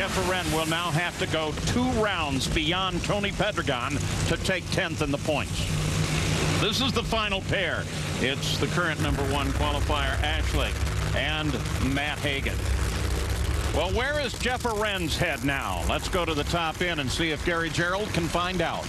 Jeff Hagan will now have to go 2 rounds beyond Tony Pedregon to take 10th in the points. This is the final pair. It's the current #1 qualifier, Ashley, and Matt Hagan. Well, where is Jeff Hagan's head now? Let's go to the top end and see if Gary Gerald can find out.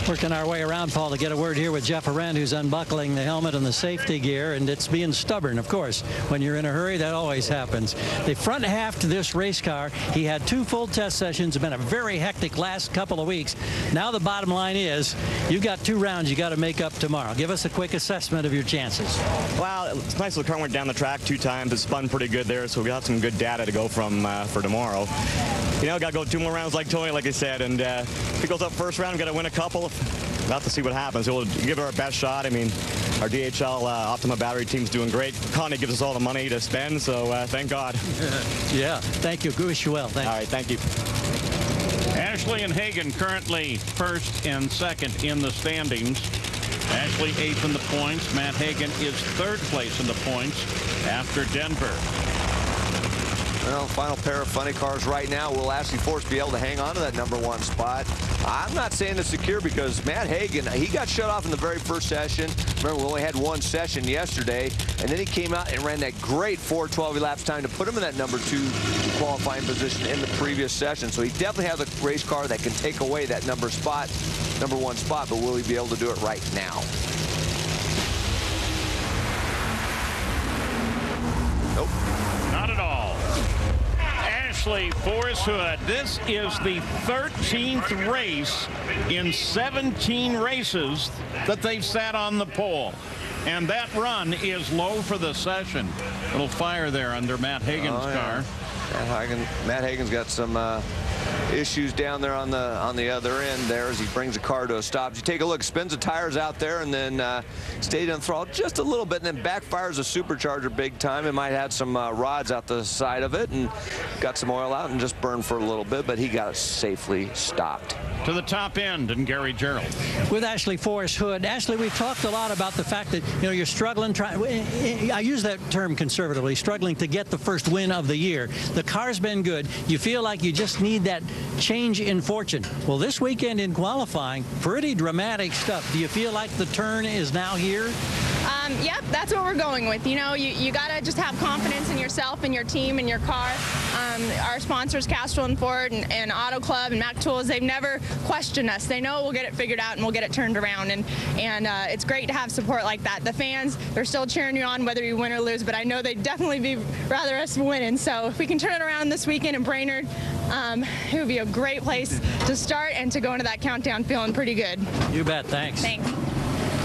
Working our way around, Paul, to get a word here with Jeff Hagan, who's unbuckling the helmet and the safety gear, and it's being stubborn, of course. When you're in a hurry, that always happens. The front half to this race car, he had 2 full test sessions. It's been a very hectic last couple of weeks. Now the bottom line is, you've got 2 rounds you got to make up tomorrow. Give us a quick assessment of your chances. Well, it's nice the car went down the track 2 times. It spun pretty good there, so we got some good data to go from for tomorrow. You know, got to go 2 more rounds like Tony, like I said, and if he goes up first round, got to win a couple. We'll have to see what happens. We'll give it our best shot. I mean, our DHL Optima battery team's doing great. Connie gives us all the money to spend, so thank God. Yeah, thank you. Wish you well. Thanks. All right, thank you. Ashley and Hagan currently 1st and 2nd in the standings. Ashley 8th in the points. Matt Hagan is 3rd place in the points after Denver. Well, final pair of funny cars right now. Will Ashley Force be able to hang on to that #1 spot? I'm not saying it's secure because Matt Hagan, he got shut off in the very first session. Remember, we only had 1 session yesterday, and then he came out and ran that great 4:12 elapsed time to put him in that #2 qualifying position in the previous session. So he definitely has a race car that can take away that #1 spot, but will he be able to do it right now? Nope. Not at all. Ashley Force Hood, this is the 13th race in 17 races that they've sat on the pole. And that run is low for the session. Little fire there under Matt Hagan's car. Matt Hagan's got some issues down there on the other end there as he brings the car to a stop. You take a look, spins the tires out there, and then stays on throttle just a little bit, and then backfires the supercharger big time. It might have some rods out the side of it, and got some oil out and just burned for a little bit, but he got it safely stopped. To the top end, and Gary Gerald. With Ashley Force Hood. Ashley, we've talked a lot about the fact that, you know, you're struggling, I use that term conservatively, struggling to get the first win of the year. The car's been good. You feel like you just need that change in fortune. Well, this weekend in qualifying, pretty dramatic stuff. Do you feel like the turn is now here? Yep, that's what we're going with. You know, you got to just have confidence in yourself and your team and your car. Our sponsors, Castrol and Ford and Auto Club and Mac Tools, they've never questioned us. They know we'll get it figured out and we'll get it turned around. And it's great to have support like that. The fans, they're still cheering you on whether you win or lose, but I know they'd definitely be rather us winning. So if we can turn it around this weekend in Brainerd, it would be a great place to start and to go into that countdown feeling pretty good. You bet. Thanks. Thanks.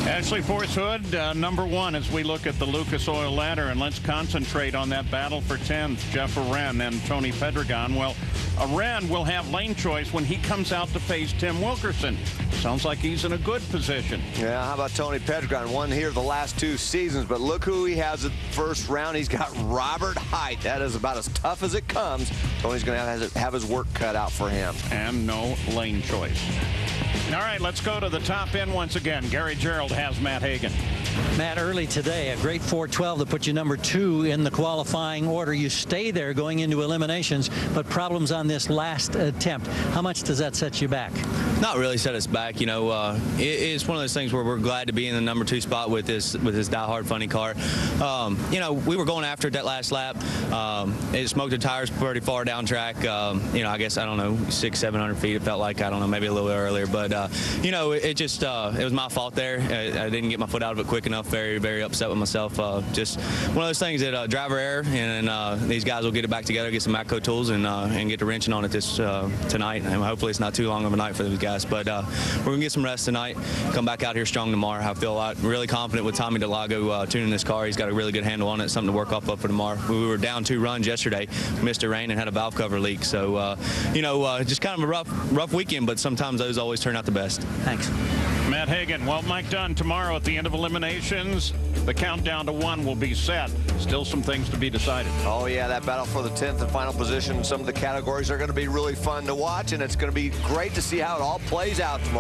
Ashley Force Hood, #1 as we look at the Lucas Oil ladder, and let's concentrate on that battle for 10th. Jeff Hagan and Tony Pedregon. Well, Hagan will have lane choice when he comes out to face Tim Wilkerson. Sounds like he's in a good position. Yeah, how about Tony Pedregon? Won here the last 2 seasons, but look who he has at the first round. He's got Robert Height. That is about as tough as it comes. Tony's going to have his work cut out for him. And no lane choice. All right, let's go to the top end once again. Gary Gerald has Matt Hagan. Matt, early today, a great 4:12 that put you #2 in the qualifying order. You stay there going into eliminations, but problems on this last attempt. How much does that set you back? Not really set us back. You know, it's one of those things where we're glad to be in the #2 spot with this diehard funny car. You know, we were going after it that last lap. It smoked the tires pretty far down track. You know, I guess, I don't know, 600-700 feet. It felt like, I don't know, maybe a little earlier. But, you know, it was my fault there. I didn't get my foot out of it quick enough. Very, very upset with myself. Just one of those things that driver error, and these guys will get it back together, get some Matco tools, and get to wrenching on it tonight. And hopefully it's not too long of a night for those guys. But we're going to get some rest tonight, come back out here strong tomorrow. I feel really confident with Tommy DeLago tuning this car. He's got a really good handle on it, something to work off of for tomorrow. We were down 2 runs yesterday, missed a rain and had a valve cover leak. So, you know, just kind of a rough weekend, but sometimes those always turn out the best. Thanks. Matt Hagan. Well, Mike Dunn, tomorrow at the end of eliminations, the countdown to 1 will be set. Still some things to be decided. Oh, yeah, that battle for the 10th and final position. Some of the categories are going to be really fun to watch, and it's going to be great to see how it all plays out tomorrow.